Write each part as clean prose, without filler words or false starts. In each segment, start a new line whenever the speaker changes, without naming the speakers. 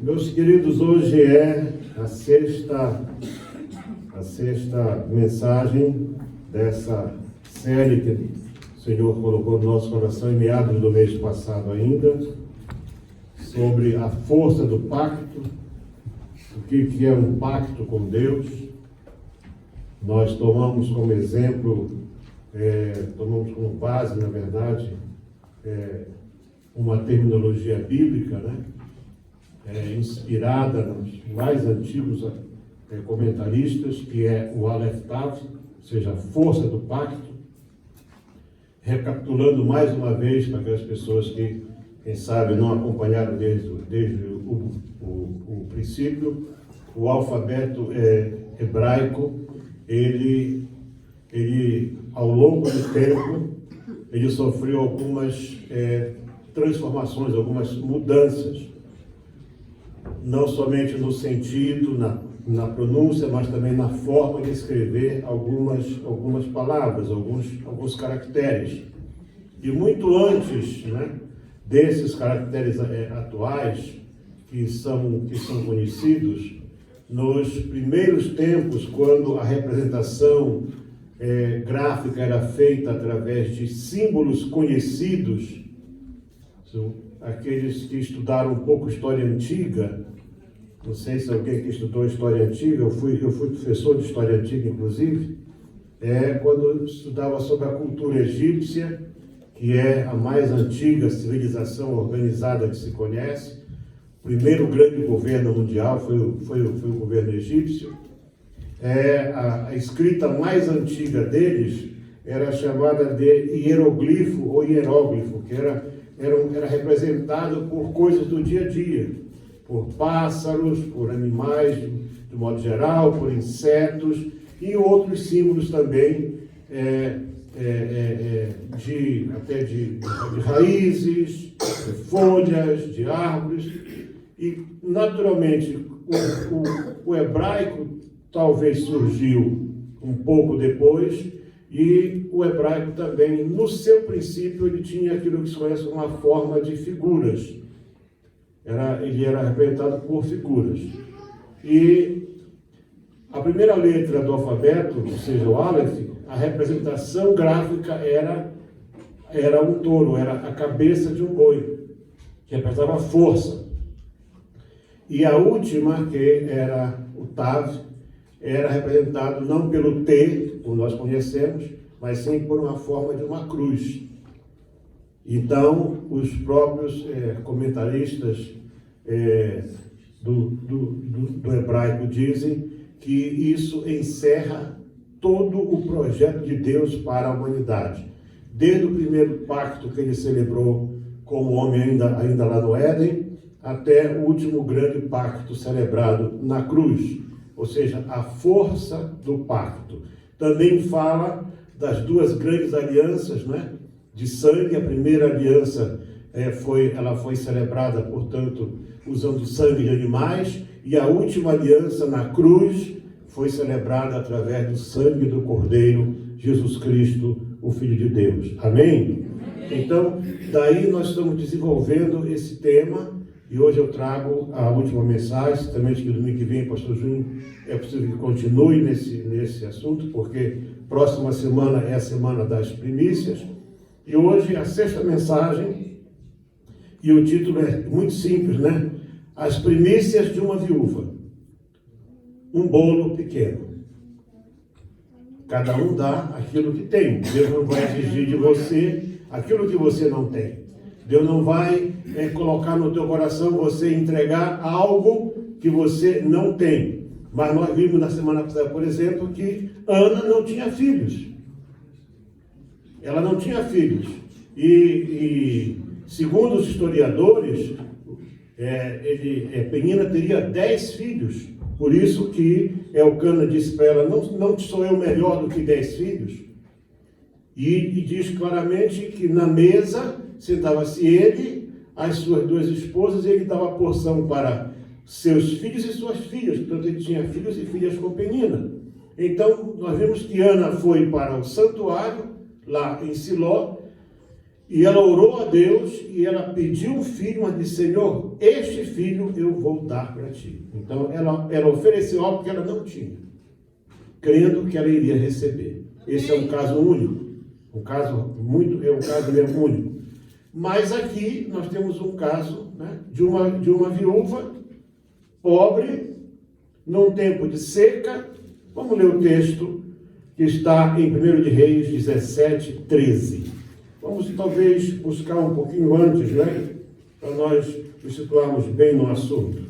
Meus queridos, hoje é a sexta mensagem dessa série que o Senhor colocou no nosso coração em meados do mês passado ainda, sobre a força do pacto, o que é um pacto com Deus. Nós tomamos como exemplo, tomamos como base, na verdade, uma terminologia bíblica, né? Inspirada nos mais antigos comentaristas, que é o Aleph Tav, ou seja, a força do pacto. Recapitulando mais uma vez para aquelas pessoas que, quem sabe, não acompanharam desde o princípio, o alfabeto hebraico, ele ao longo do tempo, ele sofreu algumas transformações, algumas mudanças, não somente no sentido, na pronúncia, mas também na forma de escrever algumas palavras, alguns caracteres. E muito antes, né, desses caracteres atuais, que são conhecidos, nos primeiros tempos, quando a representação gráfica era feita através de símbolos conhecidos, aqueles que estudaram um pouco história antiga, não sei se alguém que estudou história antiga, eu fui professor de história antiga, inclusive, quando eu estudava sobre a cultura egípcia, que é a mais antiga civilização organizada que se conhece. O primeiro grande governo mundial foi o governo egípcio. A escrita mais antiga deles era chamada de hieroglifo ou hieróglifo, que era representado por coisas do dia a dia, por pássaros, por animais de modo geral, por insetos e outros símbolos também, até de raízes, de folhas, de árvores. E, naturalmente, o hebraico talvez surgiu um pouco depois, e o hebraico também, no seu princípio, ele tinha aquilo que se conhece como uma forma de figuras. Ele era representado por figuras. E a primeira letra do alfabeto, ou seja, o Aleph, a representação gráfica era um touro, era a cabeça de um boi, que representava a força. E a última, que era o Tav, era representado não pelo T, como nós conhecemos, mas sim por uma forma de uma cruz. Então, os próprios comentaristas do hebraico dizem que isso encerra todo o projeto de Deus para a humanidade. Desde o primeiro pacto que ele celebrou com o homem ainda lá no Éden, até o último grande pacto celebrado na cruz, ou seja, a força do pacto. Também fala das duas grandes alianças, né, de sangue. A primeira aliança foi celebrada, portanto, usando sangue de animais, e a última aliança na cruz foi celebrada através do sangue do Cordeiro, Jesus Cristo, o Filho de Deus. Amém? Então, daí nós estamos desenvolvendo esse tema. E hoje eu trago a última mensagem, também que domingo que vem, pastor Júnior, é possível que continue nesse assunto, porque próxima semana é a semana das primícias. E hoje a sexta mensagem, e o título é muito simples, né? As primícias de uma viúva. Um bolo pequeno. Cada um dá aquilo que tem. Deus não vai exigir de você aquilo que você não tem. Deus não vai colocar no teu coração você entregar algo que você não tem. Mas nós vimos na semana passada, por exemplo, que Ana não tinha filhos. Ela não tinha filhos. E segundo os historiadores, Penina teria 10 filhos. Por isso que Elcana disse para ela, não sou eu melhor do que 10 filhos. E diz claramente que na mesa sentava-se ele, as suas duas esposas, e ele dava porção para seus filhos e suas filhas. Portanto, ele tinha filhos e filhas com Penina. Então, nós vimos que Ana foi para o santuário, lá em Siló, E ela orou a Deus e ela pediu um filho, mas disse: Senhor, este filho eu vou dar para ti. Então ela ofereceu algo que ela não tinha, crendo que ela iria receber. Esse é um caso único, um caso mesmo único. Mas aqui nós temos um caso, né, de uma viúva pobre, num tempo de seca. Vamos ler o texto que está em 1 de Reis 17, 13. Vamos talvez buscar um pouquinho antes, né, para nós nos situarmos bem no assunto.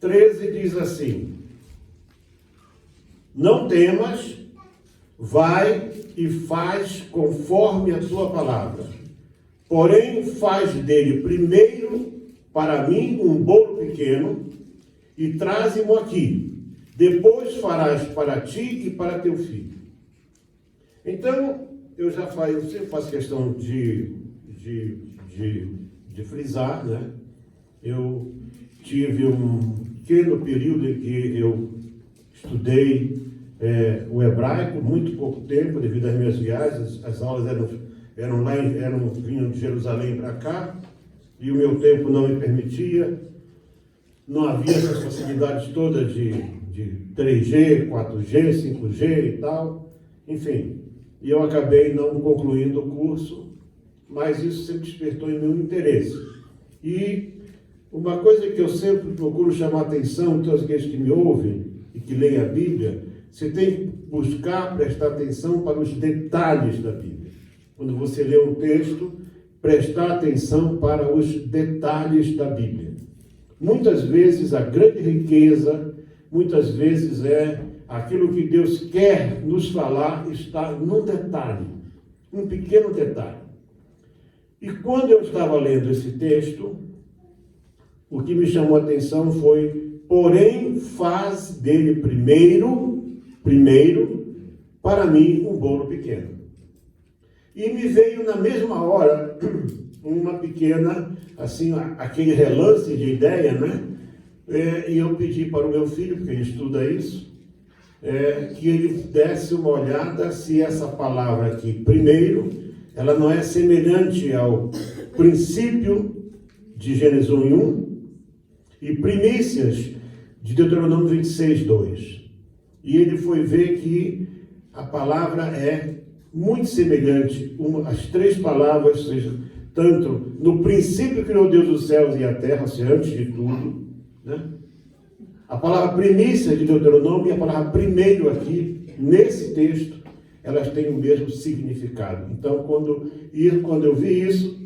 13 diz assim: não temas, vai e faz conforme a tua palavra. Porém, faz dele primeiro para mim um bolo pequeno e traze-mo aqui. Depois farás para ti e para teu filho. Então, eu sempre faço questão de frisar, né? Eu tive um pequeno período em que eu estudei o hebraico, muito pouco tempo, devido às minhas viagens. As aulas vinham de Jerusalém para cá, e o meu tempo não me permitia. Não havia essas facilidades todas de 3G, 4G, 5G e tal. Enfim, e eu acabei não concluindo o curso, mas isso sempre despertou em meu interesse. E uma coisa que eu sempre procuro chamar a atenção de todos aqueles que me ouvem e que leem a Bíblia: você tem que buscar prestar atenção para os detalhes da Bíblia. Quando você lê um texto, prestar atenção para os detalhes da Bíblia. Muitas vezes a grande riqueza, muitas vezes aquilo que Deus quer nos falar está num detalhe, um pequeno detalhe. E quando eu estava lendo esse texto, o que me chamou a atenção foi: porém, faz dele primeiro, para mim, um bolo pequeno. E me veio na mesma hora uma pequena, assim, aquele relance de ideia, né? E eu pedi para o meu filho, porque ele estuda isso, que ele desse uma olhada se essa palavra aqui, primeiro, ela não é semelhante ao princípio de Gênesis 1:1 e primícias de Deuteronômio 26, 2. E ele foi ver que a palavra é muito semelhante, as três palavras, ou seja, tanto no princípio criou Deus os céus e a terra, ou seja, antes de tudo, né? A palavra primícia de Deuteronômio e a palavra primeiro aqui, nesse texto, elas têm o mesmo significado. Então, quando eu vi isso,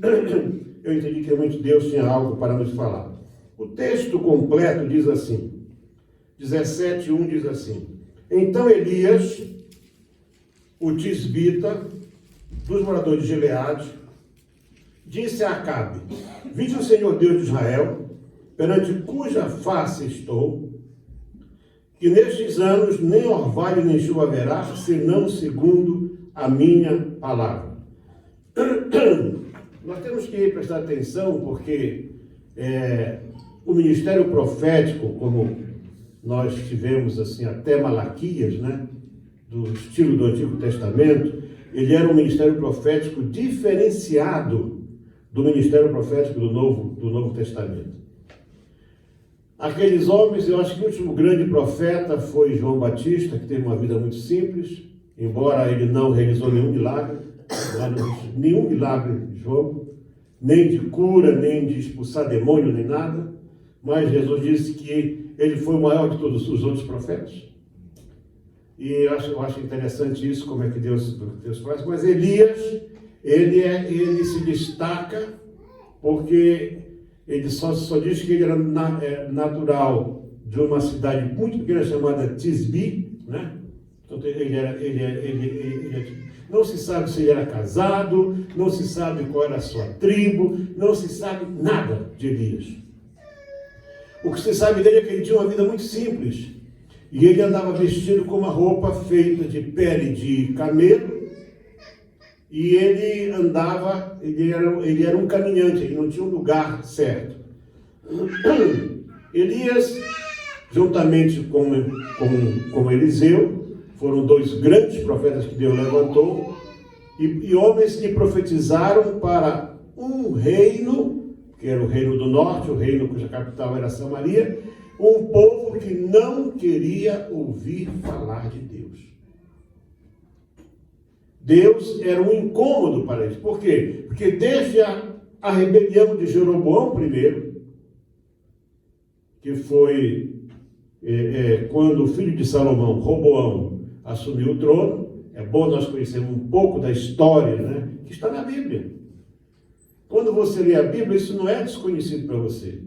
eu entendi que realmente Deus tinha algo para nos falar. O texto completo diz assim, 17:1 diz assim: então Elias, o tisbita, dos moradores de Gileade, disse a Acabe: vinde o Senhor Deus de Israel, perante cuja face estou, que nestes anos nem orvalho nem chuva haverá, senão segundo a minha palavra. Nós temos que prestar atenção, porque o ministério profético, como nós tivemos assim até Malaquias, né, do estilo do Antigo Testamento, ele era um ministério profético diferenciado do ministério profético do Novo Testamento. Aqueles homens, eu acho que o último grande profeta foi João Batista, que teve uma vida muito simples, embora ele não realizou nenhum milagre, João, nem de cura, nem de expulsar demônio, nem nada, mas Jesus disse que ele foi o maior de todos os outros profetas. E eu acho interessante isso, como é que Deus faz. Mas Elias, ele se destaca porque ele só diz que ele era natural de uma cidade muito pequena chamada Tisbi, né? Então, não se sabe se ele era casado, não se sabe qual era a sua tribo, não se sabe nada de Elias. O que se sabe dele é que ele tinha uma vida muito simples. E ele andava vestido com uma roupa feita de pele de camelo. E ele era um caminhante, ele não tinha um lugar certo. Elias juntamente com Eliseu, foram dois grandes profetas que Deus levantou, e homens que profetizaram para um reino, que era o reino do norte, o reino cuja capital era Samaria, um povo que não queria ouvir falar de Deus. Deus era um incômodo para eles. Por quê? Porque desde a rebelião de Jeroboão primeiro, que foi quando o filho de Salomão, Roboão, assumiu o trono. É bom nós conhecermos um pouco da história, né, que está na Bíblia. Quando você lê a Bíblia, isso não é desconhecido para você.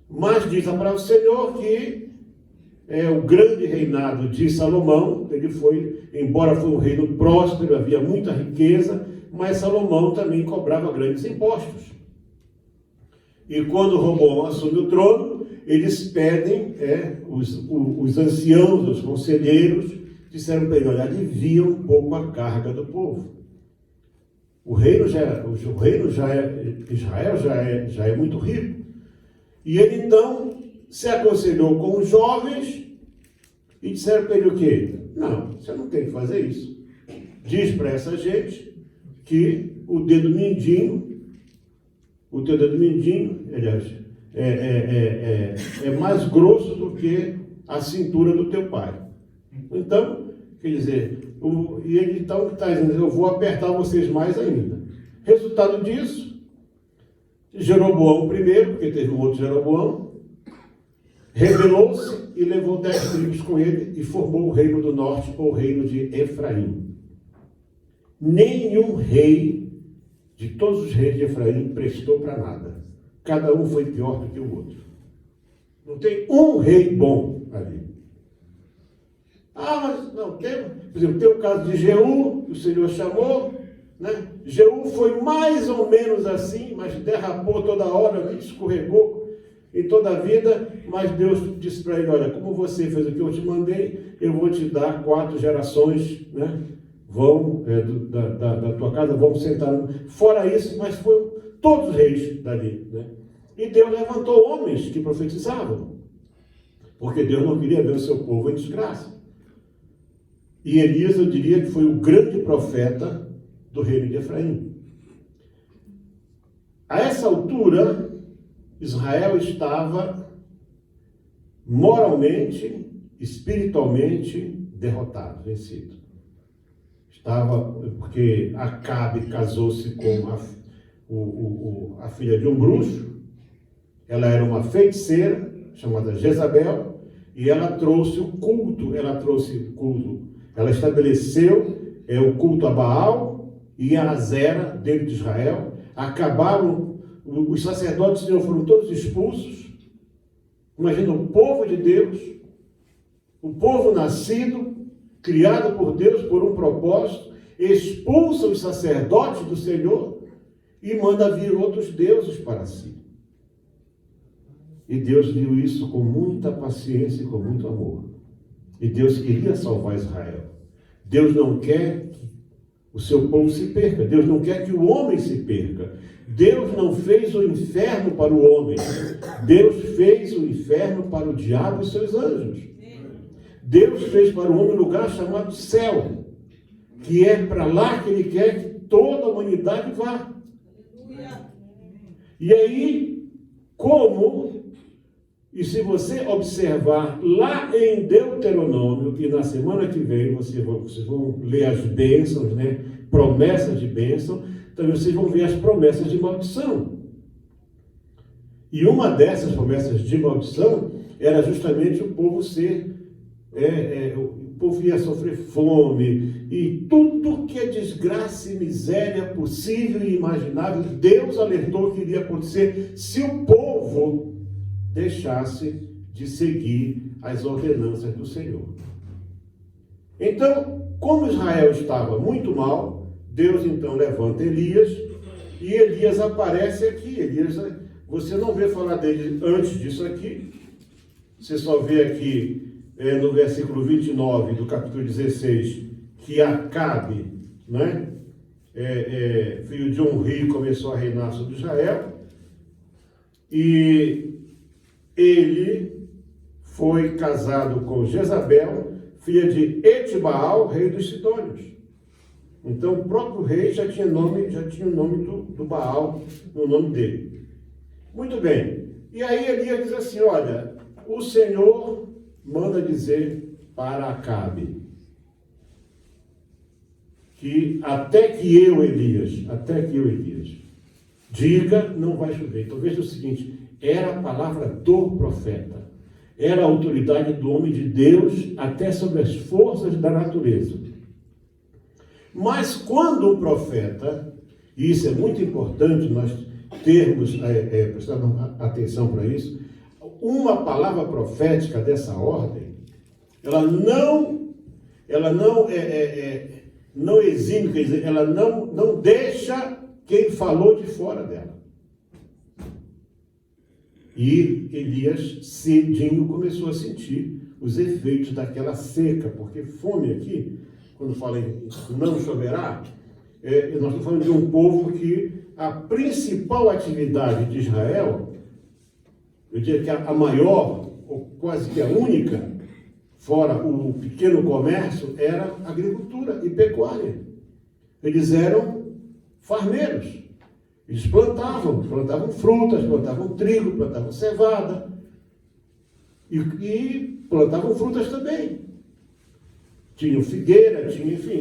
Mas diz a palavra do Senhor que o grande reinado de Salomão, ele foi, embora foi um reino próspero, havia muita riqueza, mas Salomão também cobrava grandes impostos. E quando Roboão assume o trono, eles pedem, os anciãos, os conselheiros, disseram para ele: olha, alivia um pouco a carga do povo. Israel já é muito rico. E ele então se aconselhou com os jovens e disseram para ele o quê? Não, você não tem que fazer isso. Diz para essa gente que o teu dedo mindinho, aliás, é mais grosso do que a cintura do teu pai. Então, quer dizer, e ele então está dizendo: eu vou apertar vocês mais ainda. Resultado disso, Jeroboão primeiro, porque teve um outro Jeroboão, rebelou-se e levou 10 tribos com ele e formou o reino do norte, ou o reino de Efraim. Nenhum rei de todos os reis de Efraim prestou para nada. Cada um foi pior do que o outro. Não tem um rei bom ali. Mas não, por exemplo, tem o caso de Jeú, que o Senhor chamou, né? Jeú foi mais ou menos assim, mas derrapou toda hora, escorregou em toda a vida, mas Deus disse para ele: olha, como você fez o que eu te mandei, eu vou te dar 4 gerações, né? Da tua casa, vão sentar. Fora isso, mas foram todos os reis dali, né? E Deus levantou homens que profetizavam, porque Deus não queria ver o seu povo em desgraça. E Elias, eu diria que foi o grande profeta do reino de Efraim. A essa altura, Israel estava moralmente, espiritualmente derrotado, vencido. Porque Acabe casou-se com a filha de um bruxo. Ela era uma feiticeira chamada Jezabel, e ela trouxe o culto. Ela estabeleceu o culto a Baal e a Azera dentro de Israel. Acabaram, os sacerdotes do Senhor foram todos expulsos. Imagina, o povo de Deus, o povo nascido, criado por Deus por um propósito, expulsa os sacerdotes do Senhor e manda vir outros deuses para si. E Deus viu isso com muita paciência e com muito amor. E Deus queria salvar Israel. Deus não quer que o seu povo se perca. Deus não quer que o homem se perca. Deus não fez o inferno para o homem. Deus fez o inferno para o diabo e seus anjos. Deus fez para o homem um lugar chamado céu, que é para lá que Ele quer que toda a humanidade vá. E aí, e se você observar lá em Deuteronômio, que na semana que vem vocês vão ler as bênçãos, né? Promessas de bênção, também vocês vão ver as promessas de maldição. E uma dessas promessas de maldição era justamente o povo o povo ia sofrer fome, e tudo que é desgraça e miséria possível e imaginável, Deus alertou que iria acontecer se o povo deixasse de seguir as ordenanças do Senhor. Então, como Israel estava muito mal, Deus então levanta Elias, e Elias aparece aqui. Elias, você não vê falar dele antes disso aqui, você só vê aqui no versículo 29 do capítulo 16, que Acabe, né, filho de Omri, começou a reinar sobre Israel, e ele foi casado com Jezabel, filha de Etibaal, rei dos Sidônios. Então o próprio rei já tinha o nome do Baal no nome dele. Muito bem. E aí Elias diz assim, olha, o Senhor manda dizer para Acabe que até que eu, Elias, diga, não vai chover. Então veja o seguinte, era a palavra do profeta, era a autoridade do homem de Deus até sobre as forças da natureza. Mas quando o profeta, e isso é muito importante nós termos, prestarmos atenção para isso, uma palavra profética dessa ordem, ela não exime, quer dizer, ela não deixa quem falou de fora dela. E Elias cedinho começou a sentir os efeitos daquela seca, porque fome aqui, quando fala em não choverá, nós estamos falando de um povo que a principal atividade de Israel, eu diria que a maior, ou quase que a única, fora o pequeno comércio, era agricultura e pecuária. Eles eram farmeiros. Eles plantavam frutas, plantavam trigo, plantavam cevada e plantavam frutas também. Tinham figueira, tinha, enfim.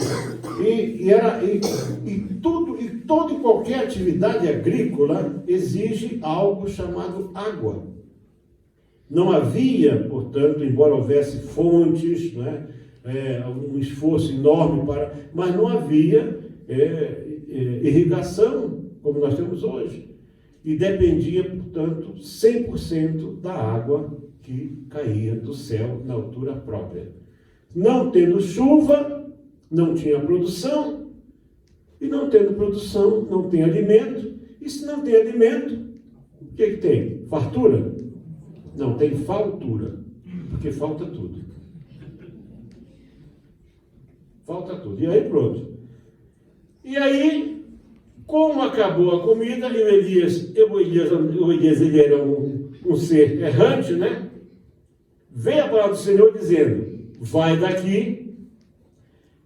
Toda e qualquer atividade agrícola exige algo chamado água. Não havia, portanto, embora houvesse fontes, né, um esforço enorme mas não havia irrigação como nós temos hoje. E dependia, portanto, 100% da água que caía do céu na altura própria. Não tendo chuva, não tinha produção, e não tendo produção, não tem alimento, e se não tem alimento, o que tem? Fartura? Não, tem faltura, porque falta tudo. Falta tudo. E aí pronto. E aí, como acabou a comida, e o Elias ele era um ser errante, né? Veio a palavra do Senhor dizendo, vai daqui,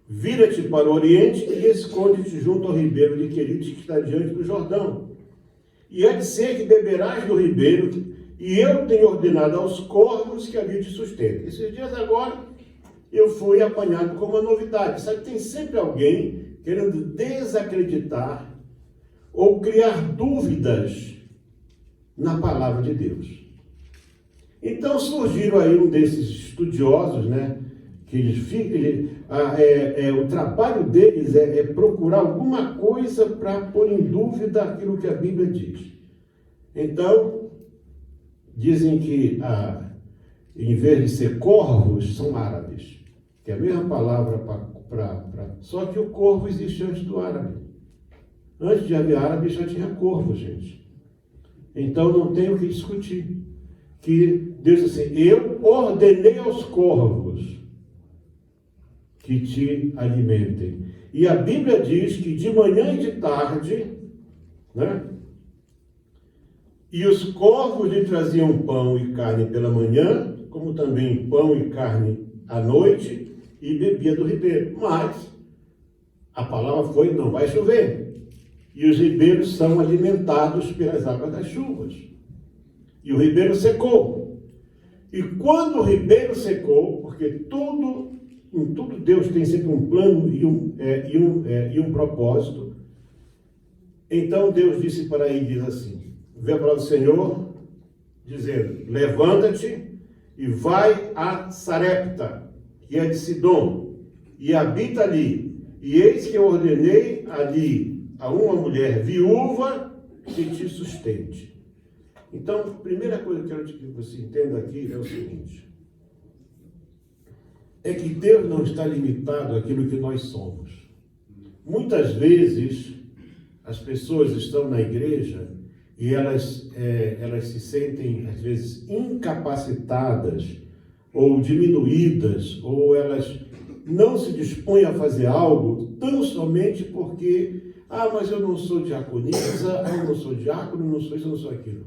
vira-te para o oriente e esconde-te junto ao ribeiro de Querite que está diante do Jordão. E há de ser que beberás do ribeiro, e eu tenho ordenado aos corvos que ali te sustentem. Esses dias agora, eu fui apanhado com uma novidade. Sabe, tem sempre alguém querendo desacreditar ou criar dúvidas na palavra de Deus. Então surgiram aí um desses estudiosos, né? Que o trabalho deles é procurar alguma coisa para pôr em dúvida aquilo que a Bíblia diz. Então, dizem que, em vez de ser corvos, são árabes, que é a mesma palavra só que o corvo existe antes do árabe. Antes de haver árabe já tinha corvo, gente. Então não tem o que discutir. Que Deus diz assim, eu ordenei aos corvos que te alimentem. E a Bíblia diz que de manhã e de tarde, né? E os corvos lhe traziam pão e carne pela manhã, como também pão e carne à noite, e bebia do ribeiro. Mas a palavra foi, não vai chover. E os ribeiros são alimentados pelas águas das chuvas. E o ribeiro secou. E quando o ribeiro secou, porque em tudo Deus tem sempre um plano e um propósito, então Deus disse para ele, diz assim, vê a palavra do Senhor, dizendo, levanta-te e vai a Sarepta, que é de Sidom, e habita ali. E eis que eu ordenei ali a uma mulher viúva que te sustente. Então, a primeira coisa que eu quero que você entenda aqui é o seguinte, é que Deus não está limitado àquilo que nós somos. Muitas vezes, as pessoas estão na igreja e elas se sentem, às vezes, incapacitadas ou diminuídas, ou elas não se dispõem a fazer algo tão somente porque, mas eu não sou diaconisa, eu não sou diácono, não sou isso, eu não sou aquilo.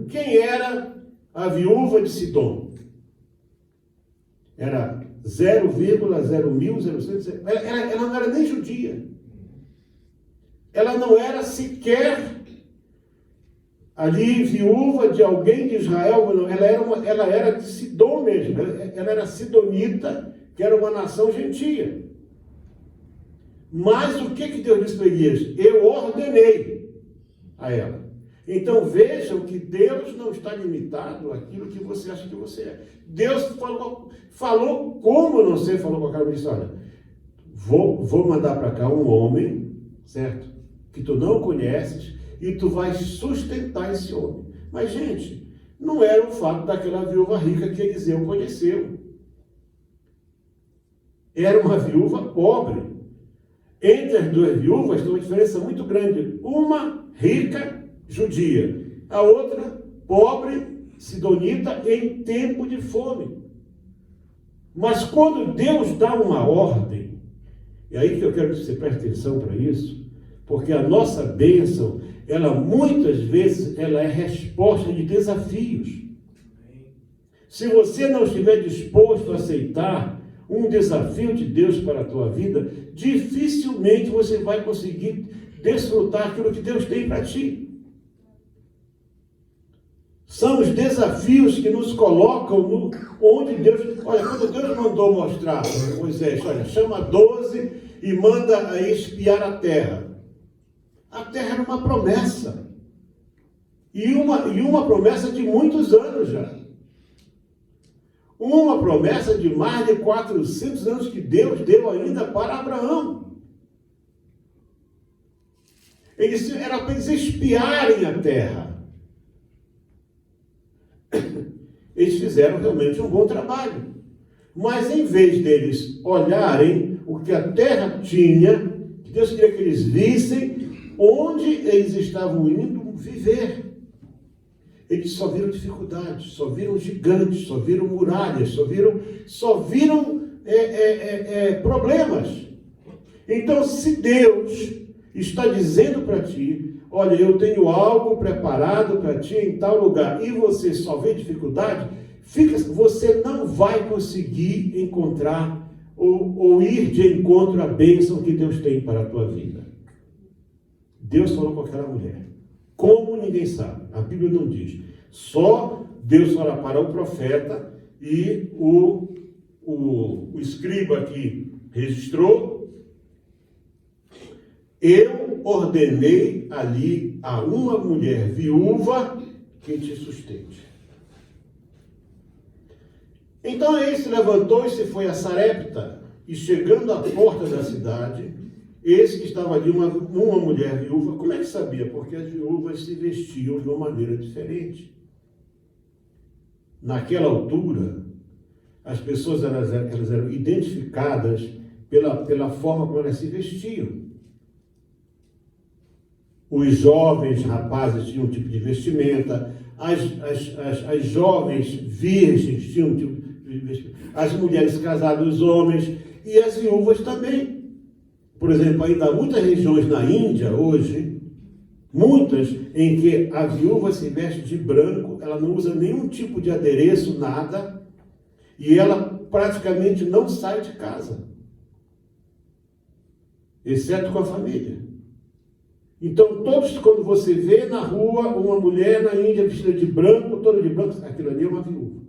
Quem era a viúva de Sidom? era 0,01000, ela não era nem judia. Ela não era sequer ali viúva de alguém de Israel, não. Ela era de Sidom mesmo, ela era sidonita, que era uma nação gentia. Mas o que Deus disse para Elias? Eu ordenei a ela. Então vejam que Deus não está limitado àquilo que você acha que você é. Deus falou como não sei, falou com aquela mulher, olha, vou mandar para cá um homem, certo? Que tu não conheces, e tu vais sustentar esse homem. Mas, gente, não era o fato daquela viúva rica que Eliseu conheceu. Era uma viúva pobre. Entre as duas viúvas tem uma diferença muito grande. Uma rica judia, a outra pobre sidonita em tempo de fome. Mas quando Deus dá uma ordem, é aí que eu quero que você preste atenção para isso, porque a nossa bênção, ela muitas vezes ela é resposta de desafios. Se você não estiver disposto a aceitar um desafio de Deus para a tua vida, dificilmente você vai conseguir desfrutar aquilo que Deus tem para ti. São os desafios que nos colocam onde Deus... Olha, quando Deus mandou mostrar a Moisés, olha, chama 12 e manda aí espiar a terra. A terra era uma promessa. E uma promessa de muitos anos já. Uma promessa de mais de 400 anos que Deus deu ainda para Abraão. Era para eles espiarem a terra. Eles fizeram realmente um bom trabalho. Mas em vez deles olharem o que a terra tinha, Deus queria que eles vissem onde eles estavam indo viver. Eles só viram dificuldades, só viram gigantes, só viram muralhas, só viram problemas. Então, se Deus está dizendo para ti, olha, eu tenho algo preparado para ti em tal lugar, e você só vê dificuldade, você não vai conseguir encontrar ou ir de encontro à bênção que Deus tem para a tua vida. Deus falou com aquela mulher. Como ninguém sabe. A Bíblia não diz. Só Deus fala para o profeta e o escriba que registrou. Eu ordenei ali a uma mulher viúva que te sustente. Então ele se levantou e se foi a Sarepta, e chegando à porta da cidade, eis que estava ali uma mulher viúva. Como é que sabia? Porque as viúvas se vestiam de uma maneira diferente. Naquela altura, as pessoas elas eram identificadas pela forma como elas se vestiam. Os jovens rapazes tinham um tipo de vestimenta, as jovens virgens tinham um tipo de vestimenta, as mulheres casadas, os homens, e as viúvas também. Por exemplo, ainda há muitas regiões na Índia hoje, muitas em que a viúva se veste de branco, ela não usa nenhum tipo de adereço, nada, e ela praticamente não sai de casa, exceto com a família. Então, quando você vê na rua uma mulher na Índia vestida de branco, toda de branco, aquilo ali é uma viúva.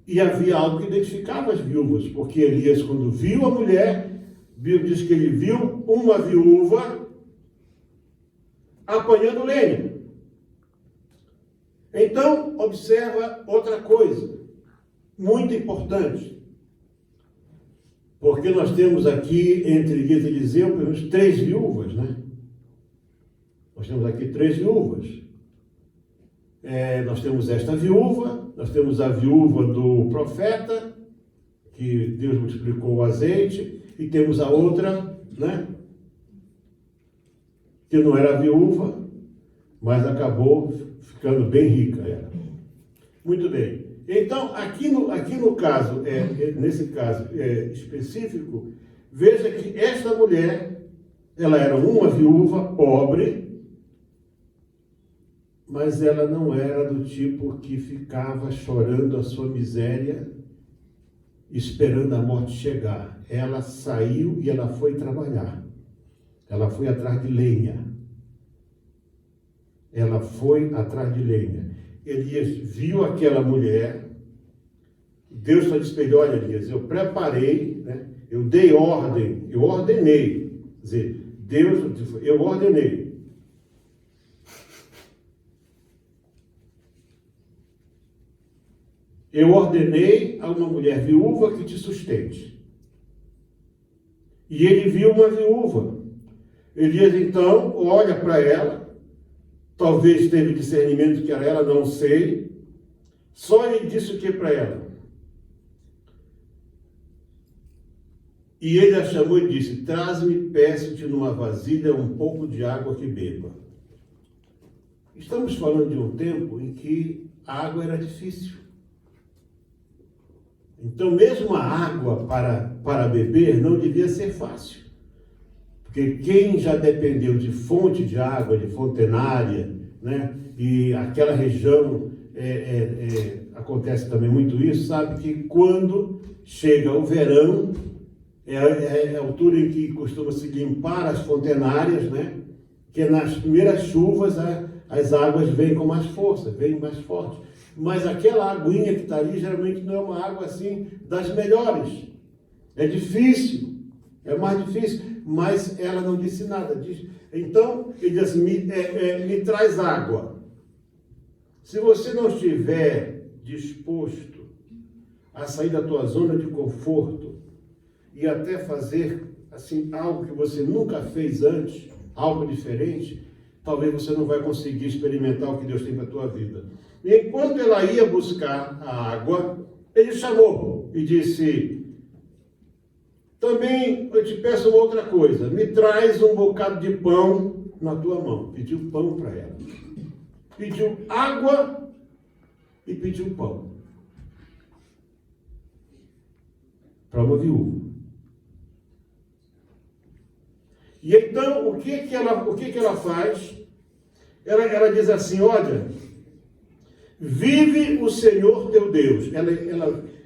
E havia algo que identificava as viúvas, porque Elias, quando viu a mulher, diz que ele viu uma viúva apanhando lenha. Então, observa outra coisa, muito importante. Porque nós temos aqui, entre Elias e Eliseu, pelo menos 3 viúvas, né? Nós temos aqui 3 viúvas. Nós temos esta viúva, nós temos a viúva do profeta, que Deus multiplicou o azeite, e temos a outra, né? Que não era viúva, mas acabou ficando bem rica. Muito bem. Então, aqui no caso, nesse caso específico, veja que esta mulher, ela era uma viúva pobre, mas ela não era do tipo que ficava chorando a sua miséria esperando a morte chegar. Ela saiu e ela foi trabalhar. Ela foi atrás de lenha. Ela foi atrás de lenha. Elias viu aquela mulher. Deus só disse para ele: olha, Elias, eu preparei, né? Eu dei ordem, eu ordenei. Quer dizer, Deus, eu ordenei. Eu ordenei a uma mulher viúva que te sustente. E ele viu uma viúva. Elias, então, olha para ela. Talvez teve discernimento que era ela, não sei. Só ele disse o que para ela? E ele a chamou e disse: traze-me, peço-te numa vasilha um pouco de água que beba. Estamos falando de um tempo em que a água era difícil. Então, mesmo a água para beber não devia ser fácil. Porque quem já dependeu de fonte de água, de fontenária, né? E aquela região, acontece também muito isso, sabe que quando chega o verão, é a altura em que costuma-se limpar as fontenárias, né? Que nas primeiras chuvas as águas vêm com mais força, vêm mais forte. Mas aquela aguinha que está ali, geralmente não é uma água assim das melhores. É difícil, é mais difícil, mas ela não disse nada. Então, ele diz assim: me traz água. Se você não estiver disposto a sair da tua zona de conforto e até fazer assim algo que você nunca fez antes, algo diferente, talvez você não vai conseguir experimentar o que Deus tem para a tua vida. Enquanto ela ia buscar a água, ele chamou e disse: também eu te peço uma outra coisa, me traz um bocado de pão na tua mão. Pediu pão para ela. Pediu água e pediu pão. Para uma viúva. E então, o que ela faz? Ela diz assim: olha, vive o Senhor teu Deus.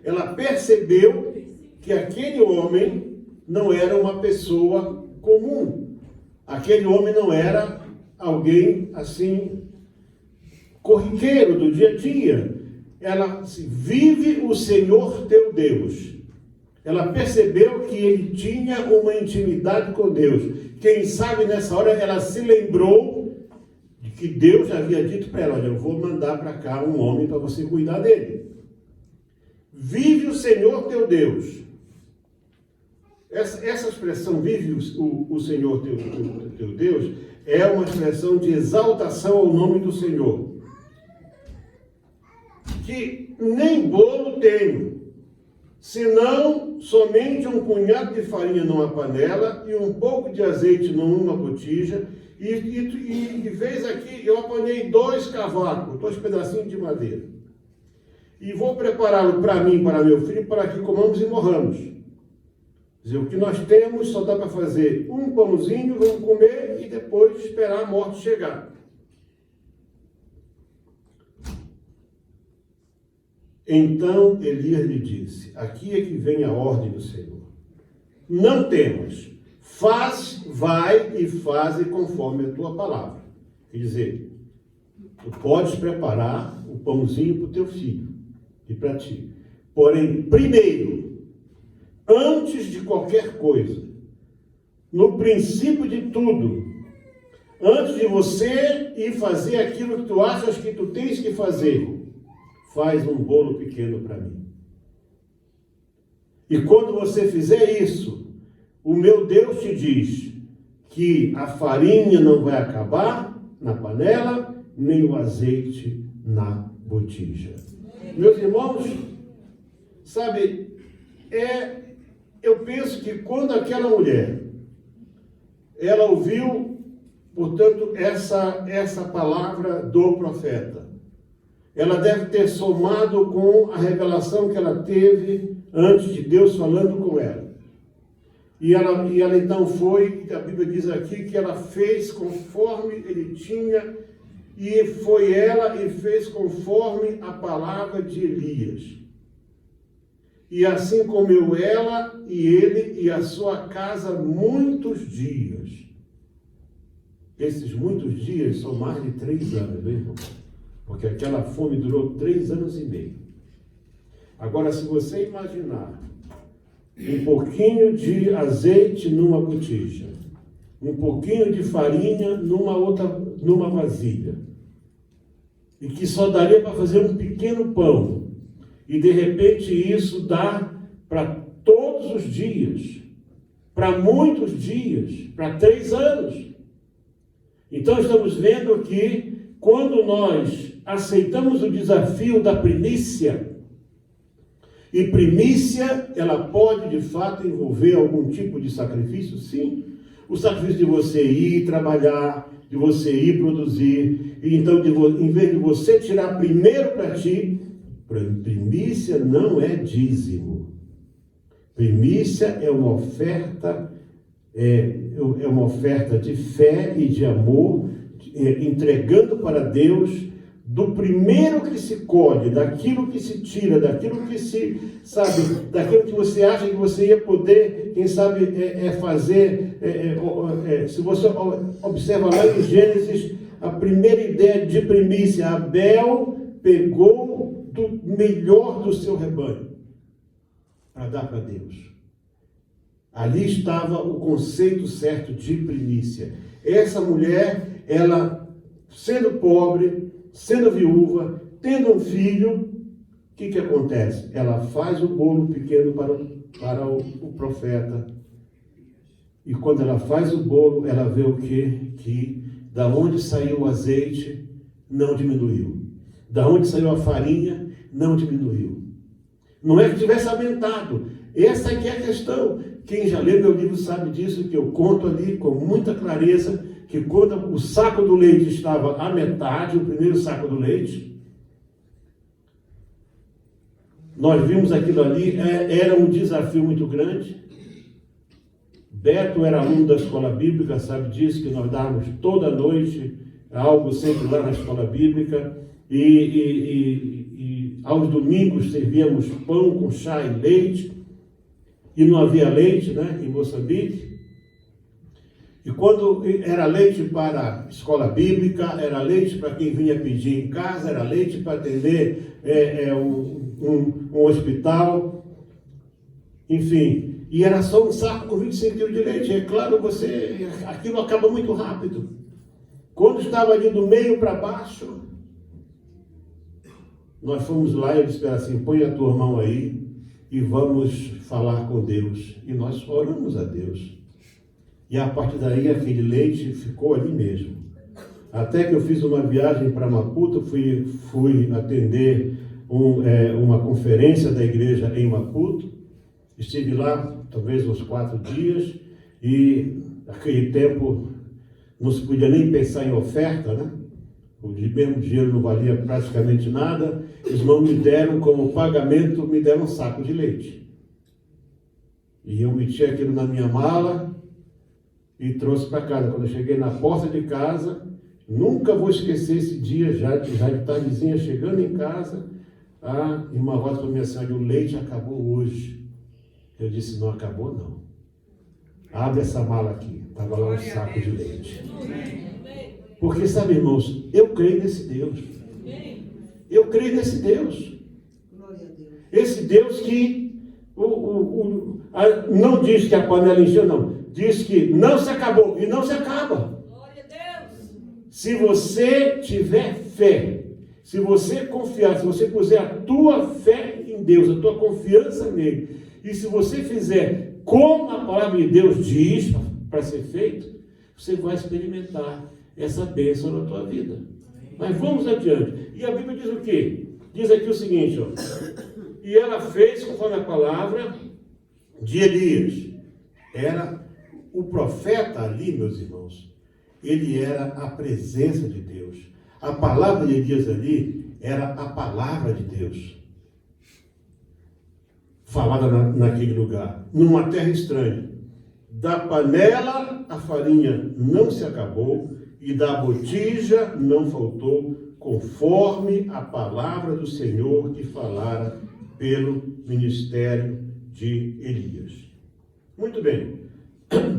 Ela percebeu que aquele homem não era uma pessoa comum. Aquele homem não era alguém assim, corriqueiro do dia a dia. Ela vive o Senhor teu Deus. Ela percebeu que ele tinha uma intimidade com Deus. Quem sabe nessa hora ela se lembrou de que Deus havia dito para ela: olha, eu vou mandar para cá um homem para você cuidar dele. Vive o Senhor teu Deus. Essa expressão, vive o Senhor teu Deus, é uma expressão de exaltação ao nome do Senhor. Que nem bolo tenho, senão somente um punhado de farinha numa panela e um pouco de azeite numa botija. E vês aqui, eu apanhei 2 cavacos, 2 pedacinhos de madeira. E vou prepará-lo para mim, para meu filho, para que comamos e morramos. Quer dizer, o que nós temos só dá para fazer um pãozinho, vamos comer e depois esperar a morte chegar. Então Elias lhe disse: aqui é que vem a ordem do Senhor. Não temas, vai e faze conforme a tua palavra. Quer dizer, tu podes preparar o pãozinho para o teu filho e para ti. Porém, primeiro, antes de qualquer coisa, no princípio de tudo, antes de você ir fazer aquilo que tu achas que tu tens que fazer, faz um bolo pequeno para mim. E quando você fizer isso, o meu Deus te diz que a farinha não vai acabar na panela, nem o azeite na botija. Meus irmãos, sabe, eu penso que quando aquela mulher, ela ouviu, portanto, essa palavra do profeta, ela deve ter somado com a revelação que ela teve antes de Deus falando com ela. E ela então foi, a Bíblia diz aqui, que ela fez conforme ele tinha, e foi ela e fez conforme a palavra de Elias. e assim comeu ela e ele e a sua casa muitos dias. Esses muitos dias são mais de 3 anos, viu, irmão? Porque aquela fome durou 3 anos e meio. Agora, se você imaginar um pouquinho de azeite numa botija, um pouquinho de farinha numa vasilha, e que só daria para fazer um pequeno pão, e de repente isso dá para todos os dias, para muitos dias, para 3 anos. Então estamos vendo que quando nós aceitamos o desafio da primícia, e primícia, ela pode de fato envolver algum tipo de sacrifício? Sim. O sacrifício de você ir trabalhar, de você ir produzir, e então em vez de você tirar primeiro para ti, primícia não é dízimo. Primícia é uma oferta, uma oferta de fé e de amor, entregando para Deus do primeiro que se colhe, daquilo que se tira, daquilo que se, sabe, daquilo que você acha que você ia poder, quem sabe, fazer. Se você observa lá em Gênesis, a primeira ideia de primícia, Abel pegou do melhor do seu rebanho para dar para Deus. Ali estava o conceito certo de primícia. Essa mulher, ela, sendo pobre, sendo viúva, tendo um filho, o que acontece? Ela faz o bolo pequeno para o profeta. E quando ela faz o bolo, ela vê o quê? Que da onde saiu o azeite, não diminuiu. Da onde saiu a farinha, não diminuiu. Não é que tivesse aumentado. Essa aqui é a questão. Quem já leu meu livro sabe disso, que eu conto ali com muita clareza, que quando o saco do leite estava à metade, o primeiro saco do leite, nós vimos aquilo ali, era um desafio muito grande. Beto era aluno da escola bíblica, sabe disso, que nós dávamos toda noite algo sempre lá na escola bíblica, e aos domingos servíamos pão com chá e leite, e não havia leite, né, em Moçambique. E quando era leite para a escola bíblica, era leite para quem vinha pedir em casa, era leite para atender um hospital, enfim. E era só um saco com 25 quilos de leite. É claro, aquilo acaba muito rápido. Quando estava ali do meio para baixo, nós fomos lá e eu disse assim, põe a tua mão aí e vamos falar com Deus. E nós oramos a Deus. E a partir daí aquele leite ficou ali mesmo. Até que eu fiz uma viagem para Maputo, fui atender uma conferência da igreja em Maputo. Estive lá talvez uns 4 dias e naquele tempo não se podia nem pensar em oferta, né? O mesmo dinheiro não valia praticamente nada. Os irmãos me deram como pagamento, me deram um saco de leite. E eu meti aquilo na minha mala e trouxe para casa. Quando eu cheguei na porta de casa, nunca vou esquecer esse dia, já de tardezinha, chegando em casa, a irmã Rosa falou assim, olha, o leite acabou hoje. Eu disse, não acabou não. Abre essa mala aqui. Estava lá um saco de leite. Porque, sabe, irmãos, eu creio nesse Deus. Eu creio nesse Deus. Esse Deus que não diz que a panela encheu, não. Diz que não se acabou e não se acaba. Glória a Deus. Se você tiver fé, se você confiar, se você puser a tua fé em Deus, a tua confiança nele, e se você fizer como a palavra de Deus diz para ser feito, você vai experimentar essa bênção na tua vida. Mas vamos adiante. E a Bíblia diz o quê? Diz aqui o seguinte, ó. E ela fez conforme a palavra de Elias. Era o profeta ali, meus irmãos, ele era a presença de Deus. A palavra de Elias ali era a palavra de Deus. Falada naquele lugar, numa terra estranha. Da panela a farinha não se acabou e da botija não faltou, conforme a palavra do Senhor que falara pelo ministério de Elias. Muito bem,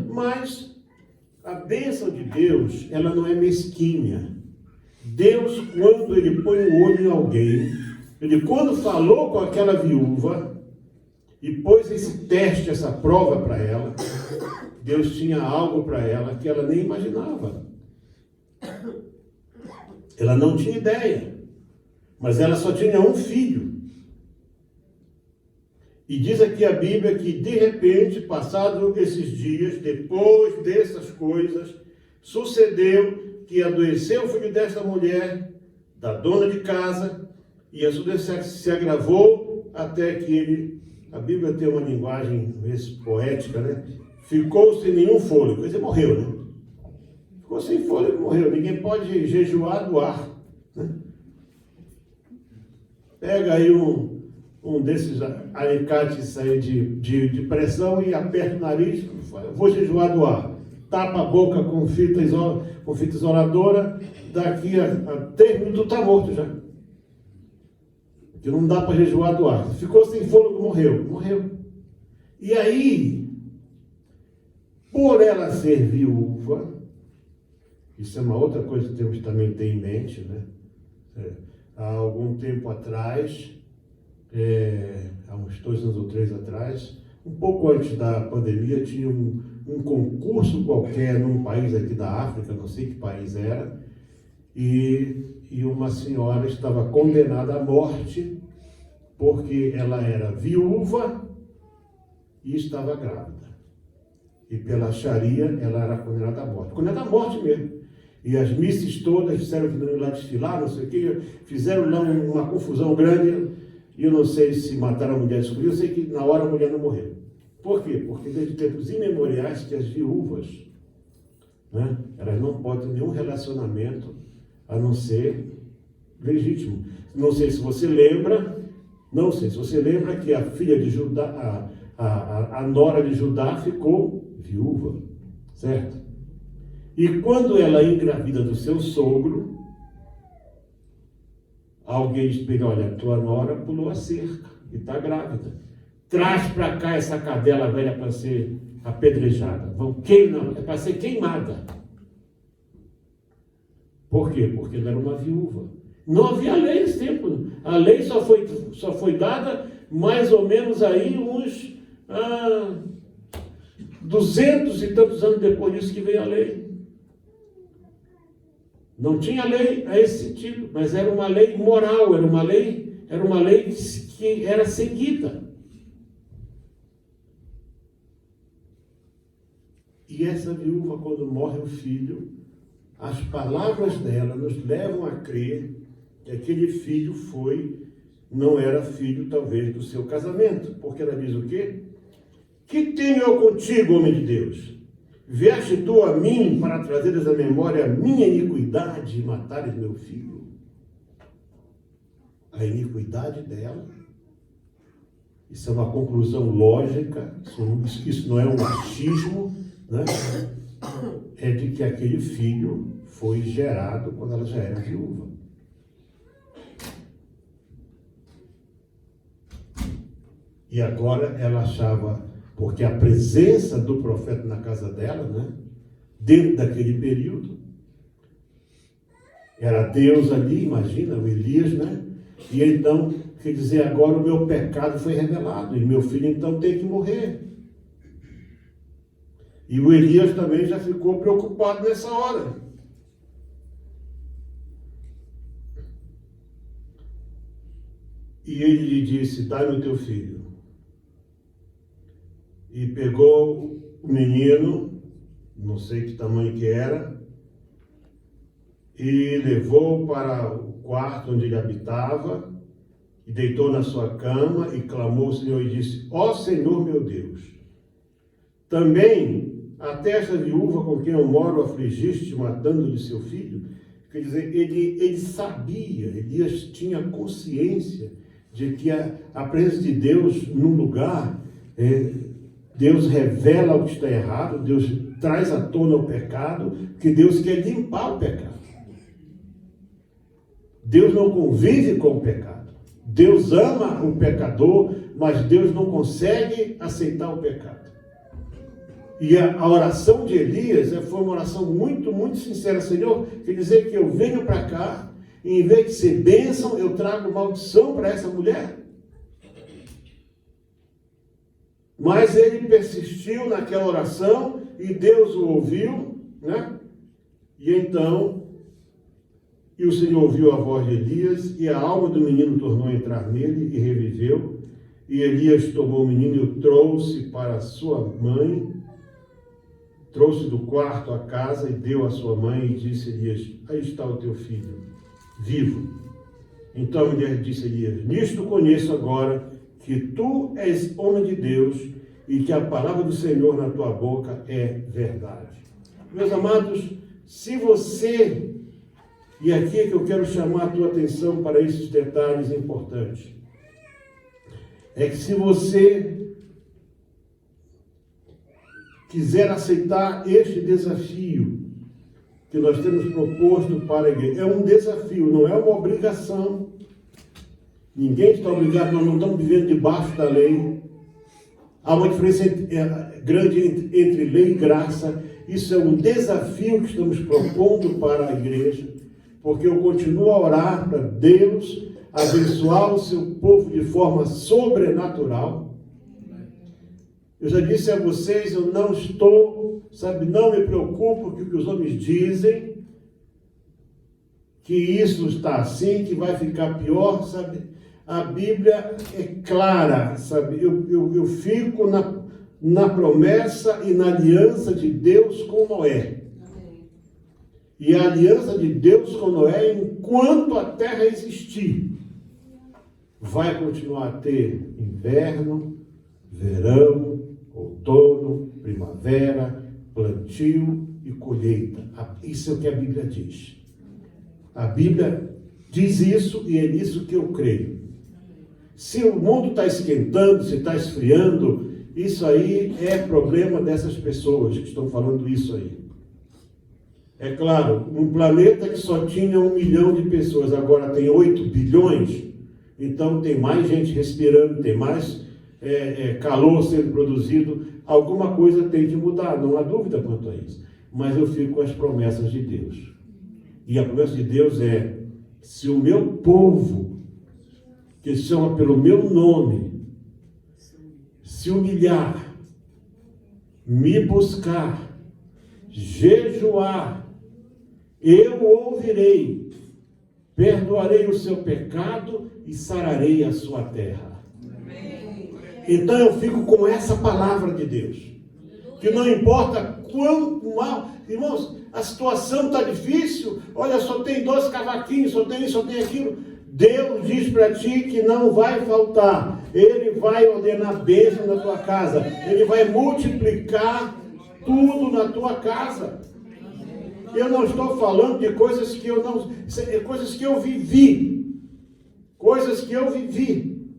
mas a bênção de Deus, ela não é mesquinha. Deus, quando Ele põe o olho em alguém, Ele quando falou com aquela viúva e pôs esse teste, essa prova para ela, Deus tinha algo para ela que ela nem imaginava. Ela não tinha ideia, mas ela só tinha um filho. E diz aqui a Bíblia que, de repente, passados esses dias, depois dessas coisas, sucedeu que adoeceu o filho dessa mulher, da dona de casa, e a sua doença se agravou até que ele, a Bíblia tem uma linguagem poética, né? Ficou sem nenhum fôlego, quer dizer, morreu, né? Ficou sem fôlego e morreu. Ninguém pode jejuar do ar, né? Pega aí um desses alicates aí de pressão e aperta o nariz, vou jejuar do ar. Tapa a boca com fita isoladora, daqui a 3 minutos está morto já. Porque não dá para jejuar do ar. Ficou sem fôlego, morreu. E aí, por ela ser viúva, isso é uma outra coisa que temos também ter em mente, né? Há algum tempo atrás, há uns 2 anos ou 3 atrás, um pouco antes da pandemia, tinha um concurso qualquer num país aqui da África, não sei que país era, e uma senhora estava condenada à morte porque ela era viúva e estava grávida. E pela Sharia ela era condenada à morte. Condenada à morte mesmo. E as misses todas disseram que não iam lá desfilar, não sei o quê, fizeram lá uma confusão grande. E eu não sei se mataram a mulher e eu sei que na hora a mulher não morreu. Por quê? Porque desde tempos imemoriais que as viúvas, né, elas não podem ter nenhum relacionamento a não ser legítimo. Não sei se você lembra que a filha de Judá, a nora de Judá ficou viúva, certo? E quando ela engravida do seu sogro, alguém explica, olha, tua nora pulou a cerca e está grávida. Traz para cá essa cadela velha para ser apedrejada. É para ser queimada. Por quê? Porque ela era uma viúva. Não havia lei nesse tempo. A lei só foi dada mais ou menos aí uns 200 e tantos anos depois disso que veio a lei. Não tinha lei a esse sentido, mas era uma lei moral, era uma lei que era seguida. E essa viúva, quando morre o filho, as palavras dela nos levam a crer que aquele filho não era filho, talvez, do seu casamento. Porque ela diz o quê? Que tenho eu contigo, homem de Deus? Vieste tu a mim para trazeres à memória a minha iniquidade e matares meu filho? A iniquidade dela, isso é uma conclusão lógica, isso não é um achismo, né? É de que aquele filho foi gerado quando ela já era viúva. E agora ela achava, porque a presença do profeta na casa dela, né, dentro daquele período, era Deus ali, imagina, o Elias, né? E então, quer dizer, agora o meu pecado foi revelado, e meu filho então tem que morrer. E o Elias também já ficou preocupado nessa hora. E ele lhe disse, dá-me o teu filho. E pegou o menino, não sei que tamanho que era, e levou para o quarto onde ele habitava, e deitou na sua cama, e clamou ao Senhor e disse, ó Senhor meu Deus, também até essa viúva com quem eu moro afligiste, matando-lhe seu filho. Quer dizer, ele sabia, Elias tinha consciência de que a presença de Deus num lugar, Deus revela o que está errado, Deus traz à tona o pecado, que Deus quer limpar o pecado. Deus não convive com o pecado. Deus ama o pecador, mas Deus não consegue aceitar o pecado. E a oração de Elias foi uma oração muito, muito sincera. Senhor, quer dizer que eu venho para cá, e em vez de ser bênção, eu trago maldição para essa mulher? Mas ele persistiu naquela oração, e Deus o ouviu, né? E então, o Senhor ouviu a voz de Elias, e a alma do menino tornou a entrar nele, e reviveu. E Elias tomou o menino e o trouxe para sua mãe, trouxe do quarto à casa e deu à sua mãe, e disse Elias: aí está o teu filho, vivo. Então a mulher disse a Elias: nisto conheço agora que tu és homem de Deus, e que a palavra do Senhor na tua boca é verdade. Meus amados, se você, e aqui é que eu quero chamar a tua atenção para esses detalhes importantes, é que se você quiser aceitar este desafio que nós temos proposto para a igreja, é um desafio, não é uma obrigação. Ninguém está obrigado, nós não estamos vivendo debaixo da lei. Há uma diferença grande entre lei e graça. Isso é um desafio que estamos propondo para a igreja, porque eu continuo a orar para Deus abençoar o seu povo de forma sobrenatural. Eu já disse a vocês, eu não estou, não me preocupo com o que os homens dizem, que isso está assim, que vai ficar pior, A Bíblia é clara, Eu fico na promessa e na aliança de Deus com Noé. E a aliança de Deus com Noé, enquanto a terra existir, vai continuar a ter inverno, verão, outono, primavera, plantio e colheita. Isso é o que a Bíblia diz. A Bíblia diz isso e é nisso que eu creio. Se o mundo está esquentando, se está esfriando, isso aí é problema dessas pessoas que estão falando isso aí. É claro, um planeta que só tinha 1 milhão de pessoas, agora tem 8 bilhões, então tem mais gente respirando, tem mais calor sendo produzido, alguma coisa tem que mudar, não há dúvida quanto a isso. Mas eu fico com as promessas de Deus. E a promessa de Deus é: se o meu povo, que chama pelo meu nome, se humilhar, me buscar, jejuar, eu ouvirei, perdoarei o seu pecado e sararei a sua terra. Amém. Então eu fico com essa palavra de Deus, que não importa quão mal, irmãos, a situação está difícil, olha, só tem 2 cavaquinhos, só tem isso, só tem aquilo. Deus diz para ti que não vai faltar. Ele vai ordenar bênção na tua casa. Ele vai multiplicar tudo na tua casa. Eu não estou falando de coisas que eu não... coisas que eu vivi. Coisas que eu vivi.